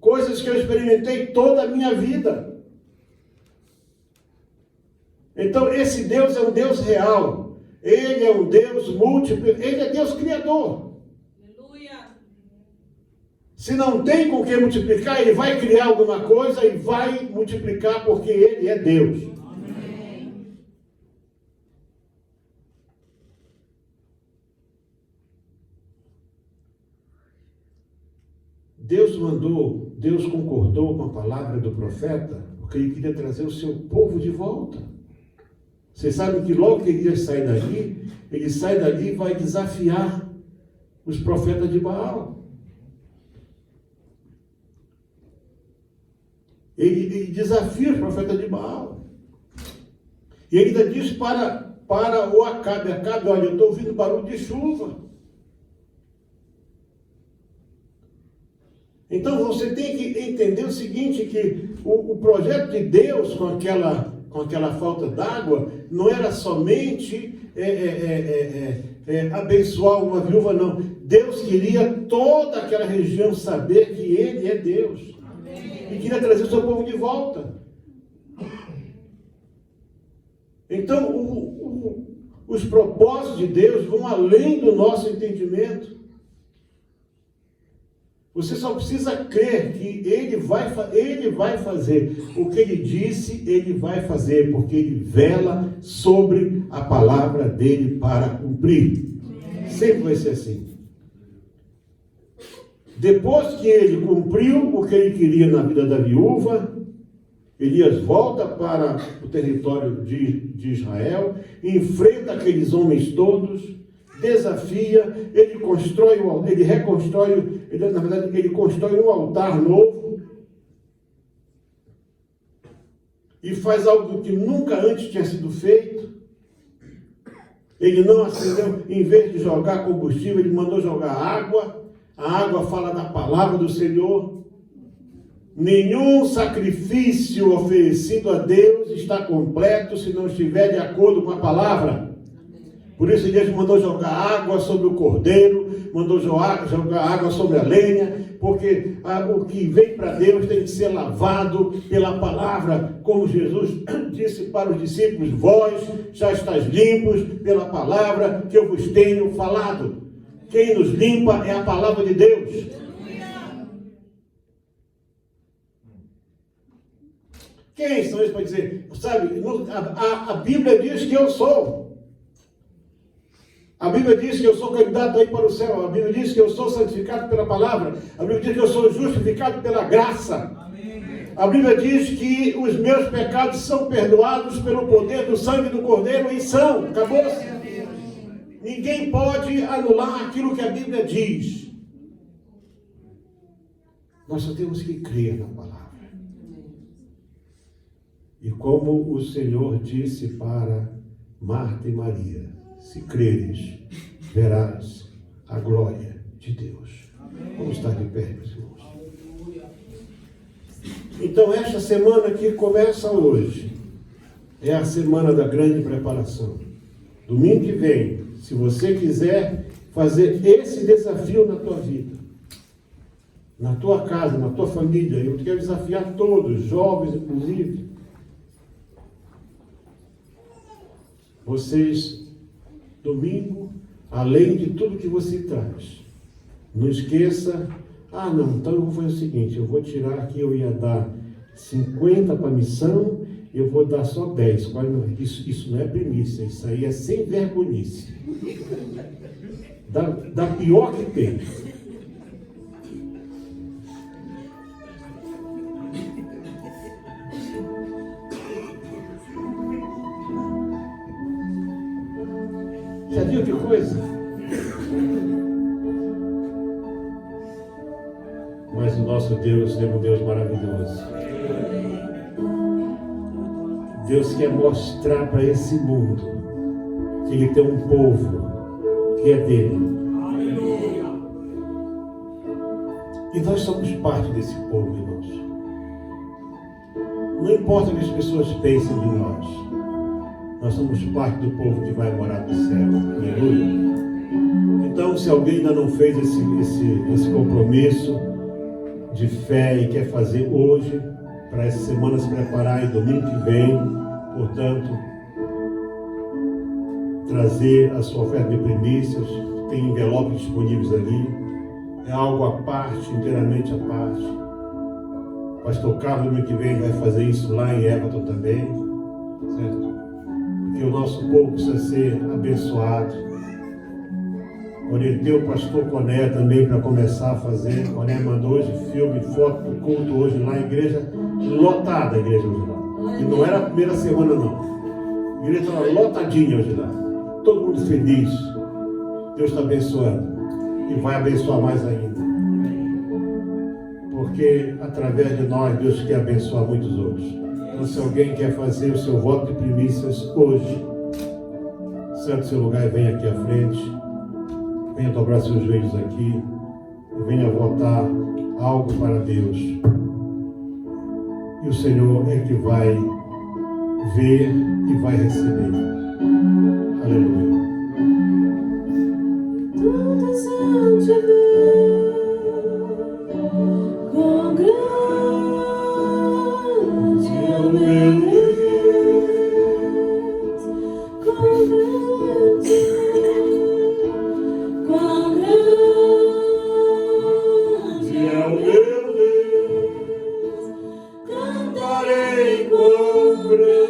Coisas que eu experimentei toda a minha vida. Então, esse Deus é um Deus real. Ele é um Deus múltiplo. Ele é Deus criador. Aleluia. Se não tem com que multiplicar, Ele vai criar alguma coisa e vai multiplicar, porque Ele é Deus. Amém. Deus concordou com a palavra do profeta, porque Ele queria trazer o seu povo de volta. Vocês sabem que logo que Elias sai dali, ele sai dali e vai desafiar os profetas de Baal. Ele desafia os profetas de Baal. E ele ainda diz para o Acabe: Acabe, olha, eu estou ouvindo barulho de chuva. Então você tem que entender o seguinte, que o projeto de Deus com aquela falta d'água não era somente abençoar uma viúva, não. Deus queria toda aquela região saber que Ele é Deus. Amém. E queria trazer o seu povo de volta. Então, os propósitos de Deus vão além do nosso entendimento. Você só precisa crer que Ele vai fazer. O que Ele disse, Ele vai fazer, porque Ele vela sobre a palavra dEle para cumprir. Sempre vai ser assim. Depois que Ele cumpriu o que Ele queria na vida da viúva, Elias volta para o território de Israel, enfrenta aqueles homens todos, desafia, ele constrói um altar novo e faz algo que nunca antes tinha sido feito. Ele não acendeu, em vez de jogar combustível, ele mandou jogar água. A água fala da palavra do Senhor. Nenhum sacrifício oferecido a Deus está completo se não estiver de acordo com a palavra. Por isso Deus mandou jogar água sobre o cordeiro, mandou jogar água sobre a lenha, porque o que vem para Deus tem que ser lavado pela palavra, como Jesus disse para os discípulos: vós já estáis limpos pela palavra que eu vos tenho falado. Quem nos limpa é a palavra de Deus. Quem são eles para dizer, sabe, a Bíblia diz que eu sou. A Bíblia diz que eu sou candidato aí para o céu. A Bíblia diz que eu sou santificado pela palavra. A Bíblia diz que eu sou justificado pela graça. A Bíblia diz que os meus pecados são perdoados pelo poder do sangue do Cordeiro, e são. Acabou-se. Ninguém pode anular aquilo que a Bíblia diz. Nós só temos que crer na palavra. E como o Senhor disse para Marta e Maria: se creres, verás a glória de Deus. Vamos estar de pé, meus irmãos. Então, esta semana que começa hoje é a semana da grande preparação. Domingo que vem, se você quiser fazer esse desafio na tua vida, na tua casa, na tua família, eu quero desafiar todos, jovens inclusive, vocês, domingo, além de tudo que você traz, não esqueça, então eu vou fazer o seguinte, eu vou tirar aqui, eu ia dar 50 para a missão, eu vou dar só 10. Isso não é primícia, isso aí é sem vergonhice. Da pior que tem. Já viu que coisa? Mas o nosso Deus é um Deus maravilhoso. Deus quer mostrar para esse mundo que Ele tem um povo que é dele. E nós somos parte desse povo, irmãos. Não importa o que as pessoas pensem de nós. Nós somos parte do povo que vai morar no céu. Aleluia. Então, se alguém ainda não fez esse compromisso de fé e quer fazer hoje, para essa semana se preparar e domingo que vem, portanto, trazer a sua oferta de primícias, tem envelopes disponíveis ali, é algo à parte, inteiramente à parte. O pastor Carlos, domingo que vem, vai fazer isso lá em Everton também, certo? Porque o nosso povo precisa ser abençoado. Orientei o pastor Coné também para começar a fazer. Coné mandou hoje filme, foto do culto hoje lá, a igreja lotada, a igreja hoje lá. E não era a primeira semana não. A igreja estava lotadinha hoje lá. Todo mundo feliz. Deus está abençoando. E vai abençoar mais ainda. Porque através de nós Deus quer abençoar muitos outros. Então, se alguém quer fazer o seu voto de primícias hoje, sente seu lugar e venha aqui à frente. Venha dobrar seus joelhos aqui e venha votar algo para Deus. E o Senhor é que vai ver e vai receber. Aleluia.
Todos vão te ver com grande meu Deus, com grande
quão grande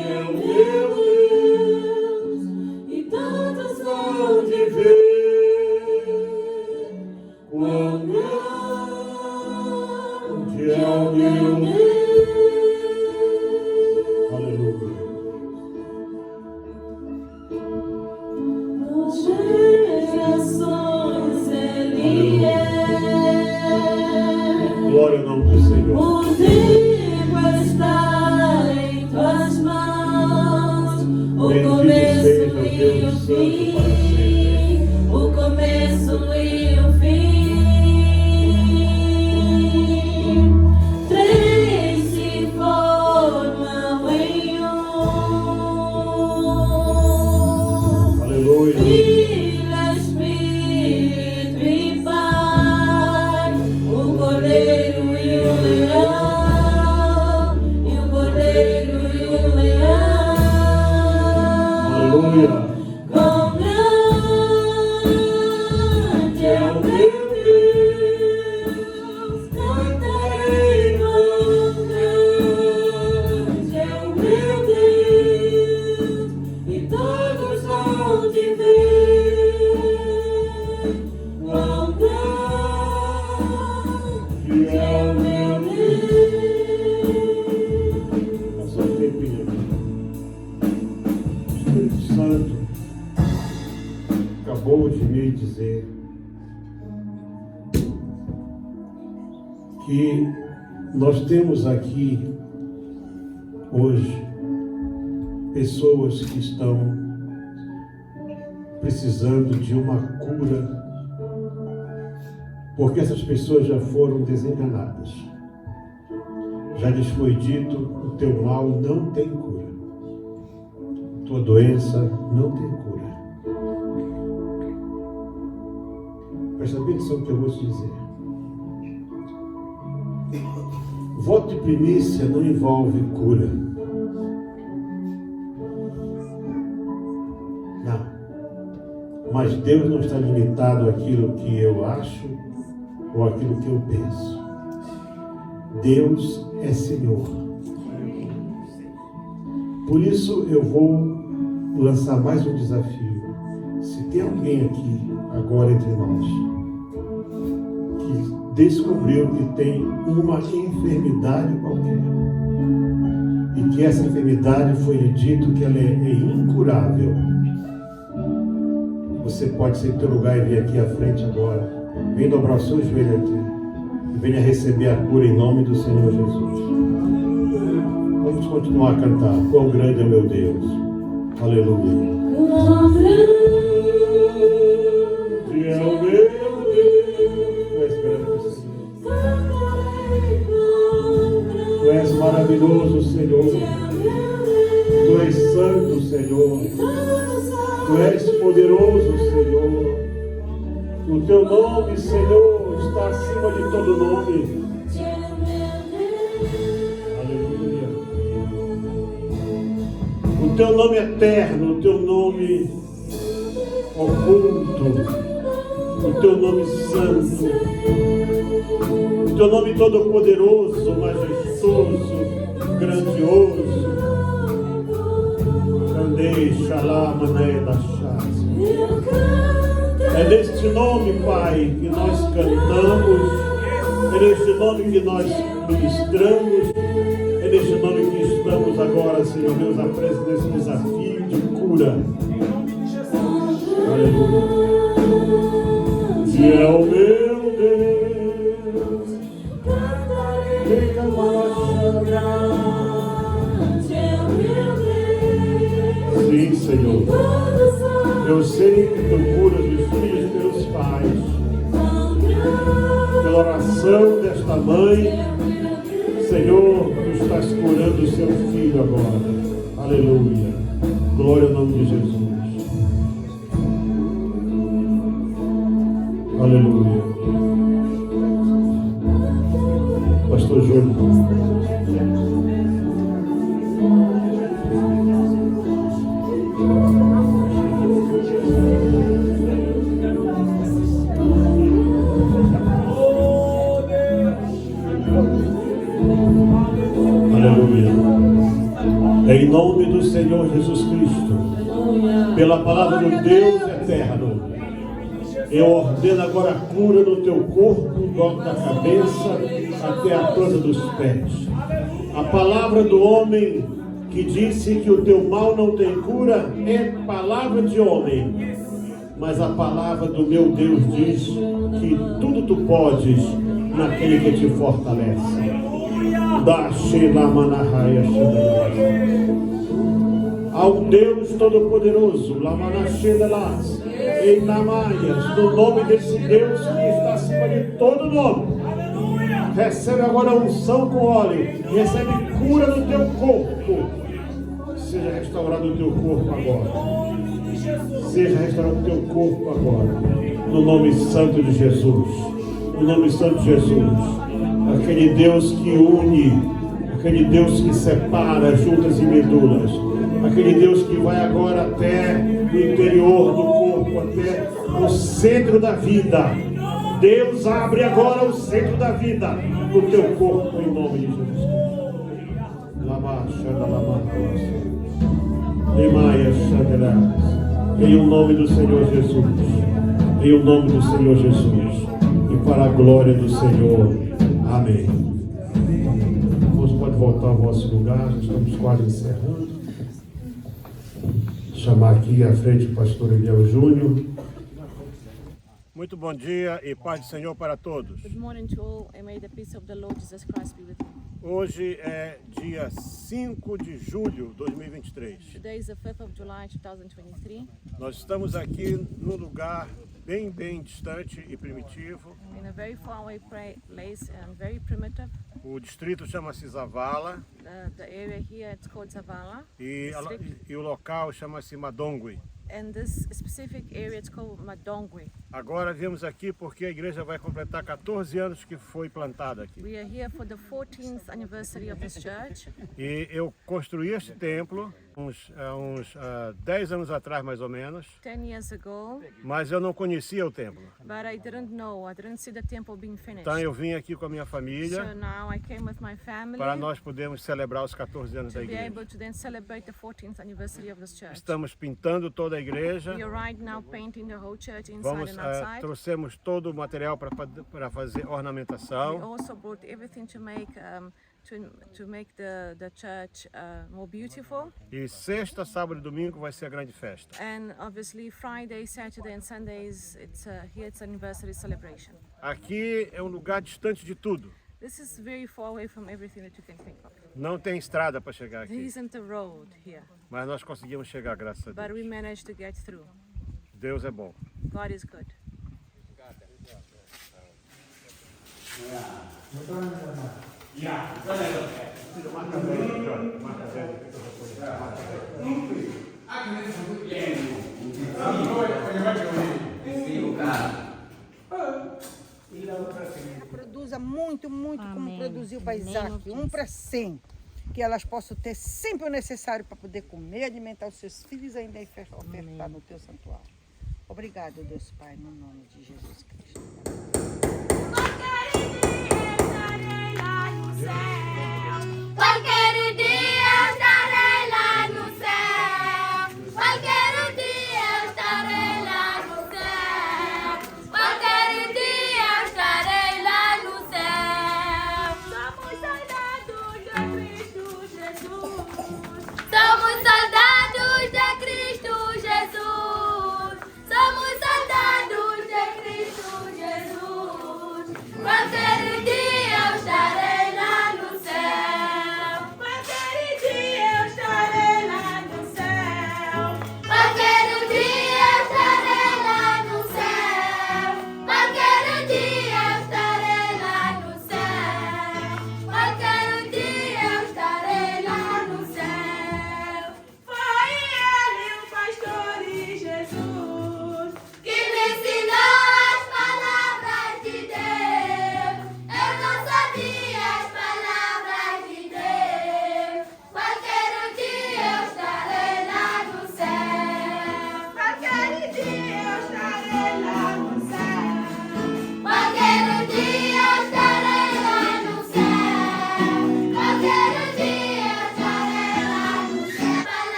é o meu Deus,
e tantos
hão de ver quão grande é o meu Deus. Aleluia.
Por gerações Ele é.
Glória ao nome do Senhor.
O tempo está em tuas mãos, o começo e o fim, o começo e o fim. Três se formam em um.
Aleluia.
Filho, Espírito e Pai, o Cordeiro e o Leão, e o Cordeiro e o Leão.
Aleluia.
Quão grande é o meu Deus, cantarei quão grande é o meu Deus, e todos vão te ver. Quão grande é o meu Deus.
Nós só tempinho aqui. Espírito Santo acabou de me dizer que nós temos aqui hoje pessoas que estão precisando de uma cura, porque essas pessoas já foram desenganadas. Já lhes foi dito: o teu mal não tem cura, tua doença não tem cura. Presta atenção no que eu vou te dizer. Voto de primícia não envolve cura. Não. Mas Deus não está limitado àquilo que eu acho ou àquilo que eu penso. Deus é Senhor. Por isso eu vou lançar mais um desafio. Se tem alguém aqui agora entre nós que descobriu que tem uma enfermidade qualquer e que essa enfermidade foi lhe dito que ela é incurável, você pode sair do teu lugar e vir aqui à frente agora. Vem dobrar o seu joelho aqui e venha receber a cura em nome do Senhor Jesus. Vamos continuar a cantar. Quão grande é meu Deus. Aleluia.
Quão grande
É o meu Deus. Tu és grande, Senhor. Tu és maravilhoso, Senhor. Tu és santo, Senhor. Tu és poderoso, Senhor. O teu nome, Senhor, está acima de todo nome. Aleluia. O teu nome eterno, o teu nome oculto, o teu nome santo, o teu nome todo-poderoso, majestoso, grandioso. Candei, xalá, mané da chás. É neste nome, Pai, que nós cantamos, é neste nome que nós ministramos, é neste nome que estamos agora, Senhor Deus, à frente desse desafio de cura. Aleluia. E é o meu Deus, fica sim, Senhor. Eu sei que tu curas os filhos de teus pais. Pela oração desta mãe, Senhor, tu estás curando o seu filho agora. Aleluia. Glória ao nome de Jesus. Aleluia. Pastor Júnior. Aleluia. Em nome do Senhor Jesus Cristo, pela palavra do Deus eterno, eu ordeno agora a cura no teu corpo, da cabeça até a planta dos pés. A palavra do homem que disse que o teu mal não tem cura é palavra de homem. Mas a palavra do meu Deus diz que tudo tu podes naquele que te fortalece. Ao Deus Todo-Poderoso, em Namaias, no nome desse Deus que está acima de todo nome, recebe agora a unção com óleo, recebe cura no teu corpo. Seja restaurado o teu corpo agora. Seja restaurado o teu corpo agora, no nome santo de Jesus, no nome santo de Jesus. Aquele Deus que une, aquele Deus que separa juntas e medulas, aquele Deus que vai agora até o interior do corpo, até o centro da vida. Deus abre agora o centro da vida no teu corpo, em nome de Jesus. Em o nome do Senhor Jesus, em o nome do Senhor Jesus, e para a glória do Senhor. Amém. Irmãos, pode voltar ao vosso lugar, estamos quase encerrando. Vou chamar aqui à frente o pastor Eliel Júnior. Muito bom dia e paz do Senhor para todos.
Good morning to all, and may the peace of the Lord Jesus Christ be with you.
Hoje é dia 5 de julho de 2023.
Today is the 5th of July 2023.
Nós estamos aqui num lugar bem distante e primitivo.
In a very far away place and very primitive.
O distrito chama-se Zavala
The area here it's called Zavala.
e o local chama-se Madongui.
And this specific area it's called Madongui.
Agora viemos aqui porque a igreja vai completar 14 anos que foi plantada aqui.
We are here for the 14th anniversary of this church.
E eu construí este templo uns 10 anos atrás, mais ou menos,
10 years ago,
mas eu não conhecia o templo.
but I didn't see the temple being finished.
Então eu vim aqui com a minha
So
família
now I came with my family
para nós podermos celebrar os 14 anos da
to be
igreja.
able to then celebrate the 14th anniversary of this church.
Estamos pintando toda a igreja.
We are right now painting the whole church inside
Vamos,
and outside.
trouxemos todo o material para fazer
We
ornamentação.
also brought everything to make the church more beautiful.
E sexta, sábado e domingo vai ser a grande festa.
And obviously Friday, Saturday and Sundays it's an anniversary celebration.
Aqui é um lugar distante de tudo.
This is very far away from everything that you can think of.
Não tem estrada para chegar
There
aqui,
isn't a road here,
mas nós conseguimos chegar, graças a
but we
Deus.
managed to get through.
Deus é bom.
God is good.
Produza muito, muito como
Amém.
produziu para
Amém,
Isaac,
Jesus.
1 para 100. Que elas possam ter sempre o necessário para poder comer, alimentar os seus filhos e ainda ofertar no teu santuário. Obrigado, Deus Pai, no nome de Jesus Cristo.
Entrarei lá no céu.